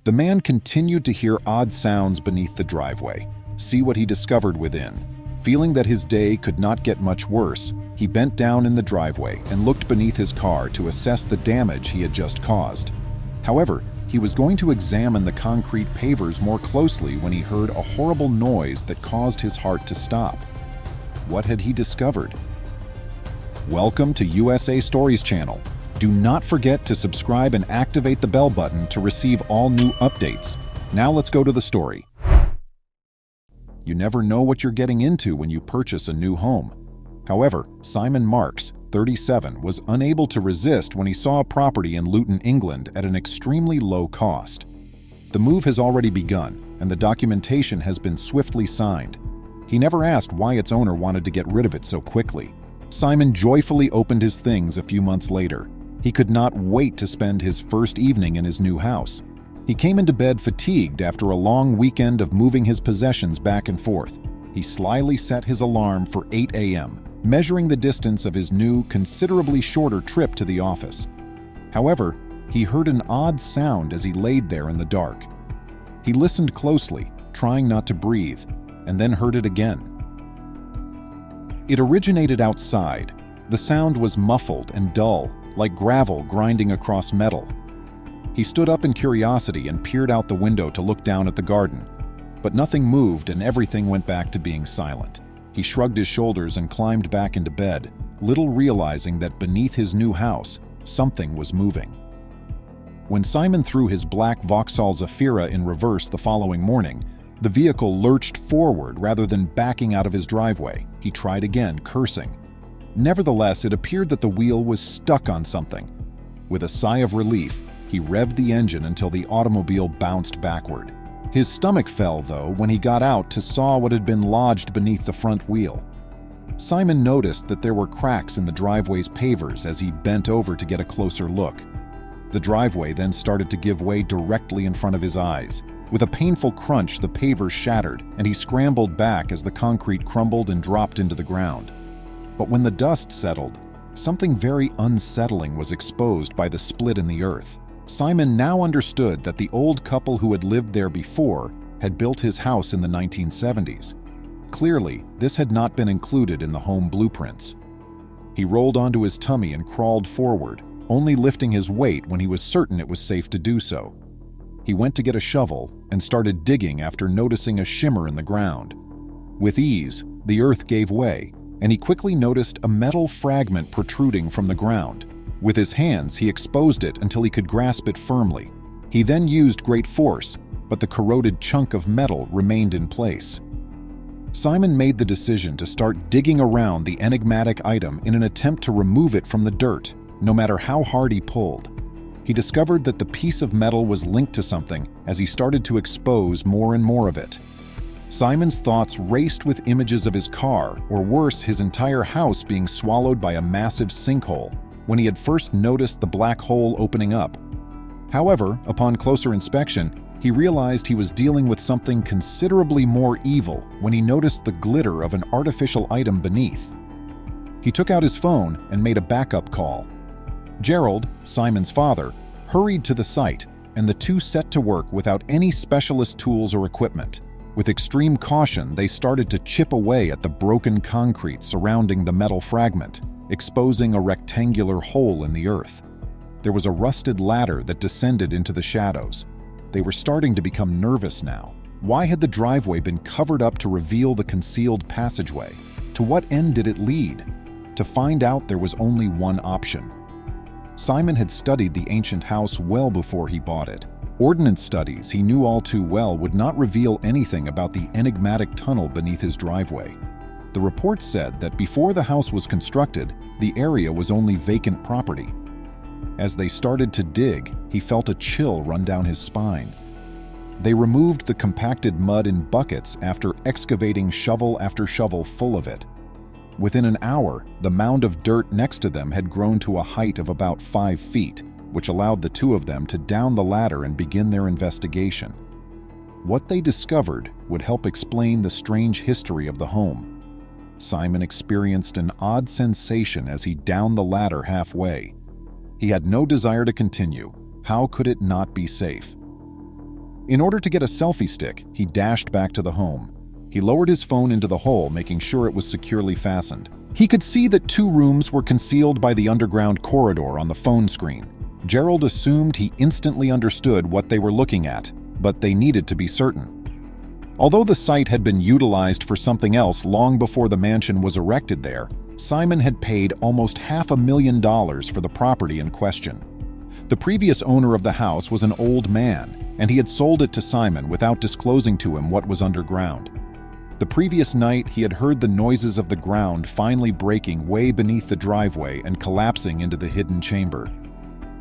The man continued to hear odd sounds beneath the driveway, see what he discovered within. Feeling that his day could not get much worse, he bent down in the driveway and looked beneath his car to assess the damage he had just caused. However, he was going to examine the concrete pavers more closely when he heard a horrible noise that caused his heart to stop. What had he discovered? Welcome to USA Stories channel. Do not forget to subscribe and activate the bell button to receive all new updates. Now let's go to the story. You never know what you're getting into when you purchase a new home. However, Simon Marks, 37, was unable to resist when he saw a property in Luton, England at an extremely low cost. The move has already begun, and the documentation has been swiftly signed. He never asked why its owner wanted to get rid of it so quickly. Simon joyfully opened his things a few months later. He could not wait to spend his first evening in his new house. He came into bed fatigued after a long weekend of moving his possessions back and forth. He slyly set his alarm for 8 a.m., measuring the distance of his new, considerably shorter trip to the office. However, he heard an odd sound as he laid there in the dark. He listened closely, trying not to breathe, and then heard it again. It originated outside. The sound was muffled and dull, like gravel grinding across metal. He stood up in curiosity and peered out the window to look down at the garden. But nothing moved and everything went back to being silent. He shrugged his shoulders and climbed back into bed, little realizing that beneath his new house, something was moving. When Simon threw his black Vauxhall Zafira in reverse the following morning, the vehicle lurched forward rather than backing out of his driveway. He tried again, cursing. Nevertheless, it appeared that the wheel was stuck on something. With a sigh of relief, he revved the engine until the automobile bounced backward. His stomach fell, though, when he got out to saw what had been lodged beneath the front wheel. Simon noticed that there were cracks in the driveway's pavers as he bent over to get a closer look. The driveway then started to give way directly in front of his eyes. With a painful crunch, the pavers shattered, and he scrambled back as the concrete crumbled and dropped into the ground. But when the dust settled, something very unsettling was exposed by the split in the earth. Simon now understood that the old couple who had lived there before had built his house in the 1970s. Clearly, this had not been included in the home blueprints. He rolled onto his tummy and crawled forward, only lifting his weight when he was certain it was safe to do so. He went to get a shovel and started digging after noticing a shimmer in the ground. With ease, the earth gave way, and he quickly noticed a metal fragment protruding from the ground. With his hands, he exposed it until he could grasp it firmly. He then used great force, but the corroded chunk of metal remained in place. Simon made the decision to start digging around the enigmatic item in an attempt to remove it from the dirt, no matter how hard he pulled. He discovered that the piece of metal was linked to something as he started to expose more and more of it. Simon's thoughts raced with images of his car, or worse, his entire house being swallowed by a massive sinkhole, when he had first noticed the black hole opening up. However, upon closer inspection, he realized he was dealing with something considerably more evil when he noticed the glitter of an artificial item beneath. He took out his phone and made a backup call. Gerald, Simon's father, hurried to the site, and the two set to work without any specialist tools or equipment. With extreme caution, they started to chip away at the broken concrete surrounding the metal fragment, exposing a rectangular hole in the earth. There was a rusted ladder that descended into the shadows. They were starting to become nervous now. Why had the driveway been covered up to reveal the concealed passageway? To what end did it lead? To find out, there was only one option. Simon had studied the ancient house well before he bought it. Ordnance studies he knew all too well would not reveal anything about the enigmatic tunnel beneath his driveway. The report said that before the house was constructed, the area was only vacant property. As they started to dig, he felt a chill run down his spine. They removed the compacted mud in buckets after excavating shovel after shovel full of it. Within an hour, the mound of dirt next to them had grown to a height of about 5 feet, which allowed the two of them to down the ladder and begin their investigation. What they discovered would help explain the strange history of the home. Simon experienced an odd sensation as he downed the ladder halfway. He had no desire to continue. How could it not be safe? In order to get a selfie stick, he dashed back to the home. He lowered his phone into the hole, making sure it was securely fastened. He could see that 2 rooms were concealed by the underground corridor on the phone screen. Gerald assumed he instantly understood what they were looking at, but they needed to be certain. Although the site had been utilized for something else long before the mansion was erected there, Simon had paid almost $500,000 for the property in question. The previous owner of the house was an old man, and he had sold it to Simon without disclosing to him what was underground. The previous night, he had heard the noises of the ground finally breaking way beneath the driveway and collapsing into the hidden chamber.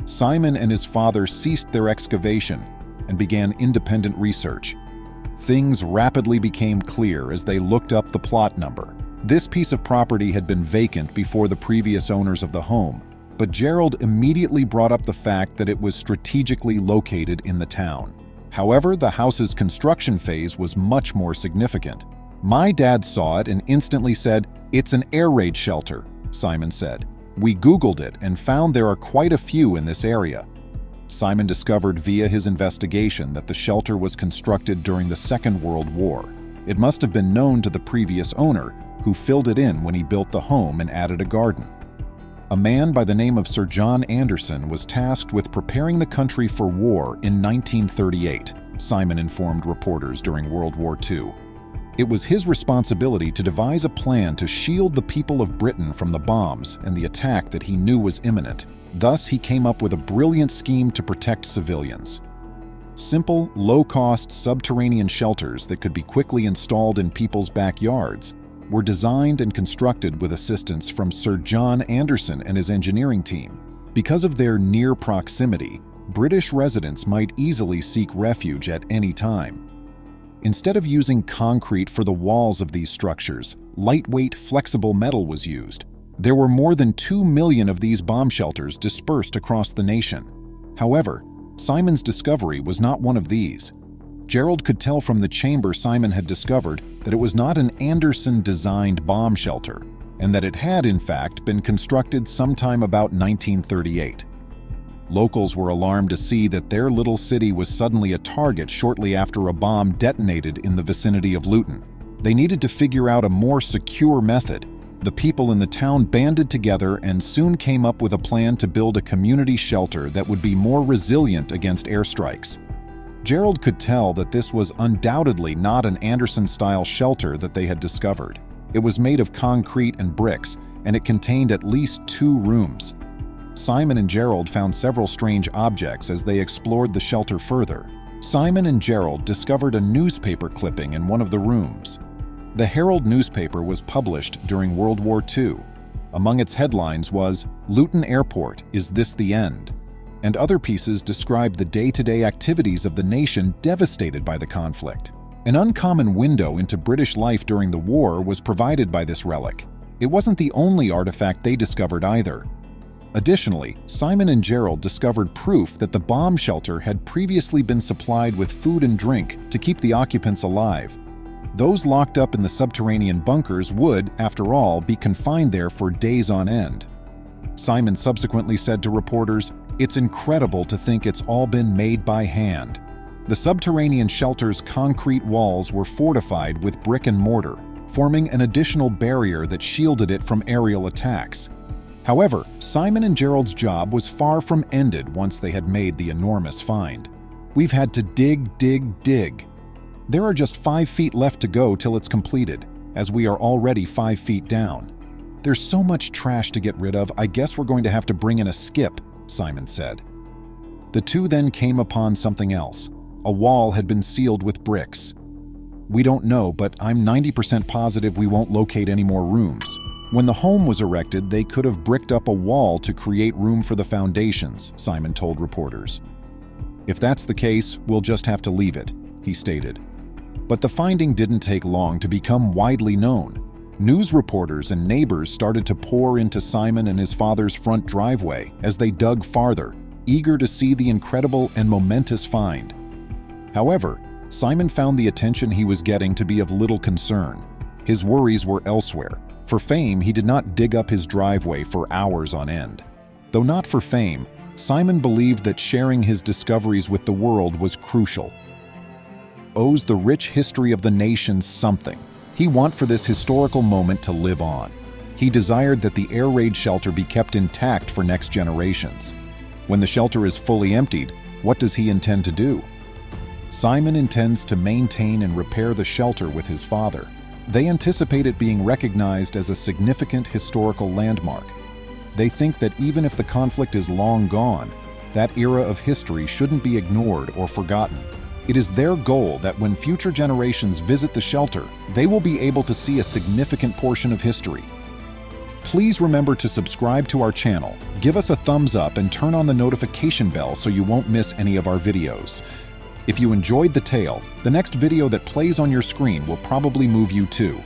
Simon and his father ceased their excavation and began independent research. Things rapidly became clear as they looked up the plot number. This piece of property had been vacant before the previous owners of the home, but Gerald immediately brought up the fact that it was strategically located in the town. However, the house's construction phase was much more significant. "My dad saw it and instantly said, 'It's an air raid shelter,'" Simon said. "We Googled it and found there are quite a few in this area." Simon discovered via his investigation that the shelter was constructed during the Second World War. It must have been known to the previous owner, who filled it in when he built the home and added a garden. A man by the name of Sir John Anderson was tasked with preparing the country for war in 1938, Simon informed reporters during World War II. It was his responsibility to devise a plan to shield the people of Britain from the bombs and the attack that he knew was imminent. Thus, he came up with a brilliant scheme to protect civilians. Simple, low-cost subterranean shelters that could be quickly installed in people's backyards were designed and constructed with assistance from Sir John Anderson and his engineering team. Because of their near proximity, British residents might easily seek refuge at any time. Instead of using concrete for the walls of these structures, lightweight, flexible metal was used. There were more than 2 million of these bomb shelters dispersed across the nation. However, Simon's discovery was not one of these. Gerald could tell from the chamber Simon had discovered that it was not an Anderson-designed bomb shelter, and that it had, in fact, been constructed sometime about 1938. Locals were alarmed to see that their little city was suddenly a target shortly after a bomb detonated in the vicinity of Luton. They needed to figure out a more secure method. The people in the town banded together and soon came up with a plan to build a community shelter that would be more resilient against airstrikes. Gerald could tell that this was undoubtedly not an Anderson-style shelter that they had discovered. It was made of concrete and bricks, and it contained at least 2 rooms. Simon and Gerald found several strange objects as they explored the shelter further. Simon and Gerald discovered a newspaper clipping in one of the rooms. The Herald newspaper was published during World War II. Among its headlines was, "Luton Airport, Is This the End?" And other pieces described the day-to-day activities of the nation devastated by the conflict. An uncommon window into British life during the war was provided by this relic. It wasn't the only artifact they discovered either. Additionally, Simon and Gerald discovered proof that the bomb shelter had previously been supplied with food and drink to keep the occupants alive. Those locked up in the subterranean bunkers would, after all, be confined there for days on end. Simon subsequently said to reporters, "It's incredible to think it's all been made by hand." The subterranean shelter's concrete walls were fortified with brick and mortar, forming an additional barrier that shielded it from aerial attacks. However, Simon and Gerald's job was far from ended once they had made the enormous find. "We've had to dig. There are just 5 feet left to go till it's completed, as we are already 5 feet down. There's so much trash to get rid of, I guess we're going to have to bring in a skip," Simon said. The two then came upon something else. A wall had been sealed with bricks. "We don't know, but I'm 90% positive we won't locate any more rooms. When the home was erected, they could have bricked up a wall to create room for the foundations," Simon told reporters. "If that's the case, we'll just have to leave it," he stated. But the finding didn't take long to become widely known. News reporters and neighbors started to pour into Simon and his father's front driveway as they dug farther, eager to see the incredible and momentous find. However, Simon found the attention he was getting to be of little concern. His worries were elsewhere. For fame, he did not dig up his driveway for hours on end. Though not for fame, Simon believed that sharing his discoveries with the world was crucial. owes the rich history of the nation something. He wanted for this historical moment to live on. He desired that the air raid shelter be kept intact for next generations. When the shelter is fully emptied, what does he intend to do? Simon intends to maintain and repair the shelter with his father. They anticipate it being recognized as a significant historical landmark. They think that even if the conflict is long gone, that era of history shouldn't be ignored or forgotten. It is their goal that when future generations visit the shelter, they will be able to see a significant portion of history. Please remember to subscribe to our channel, give us a thumbs up, and turn on the notification bell so you won't miss any of our videos. If you enjoyed the tale, the next video that plays on your screen will probably move you too.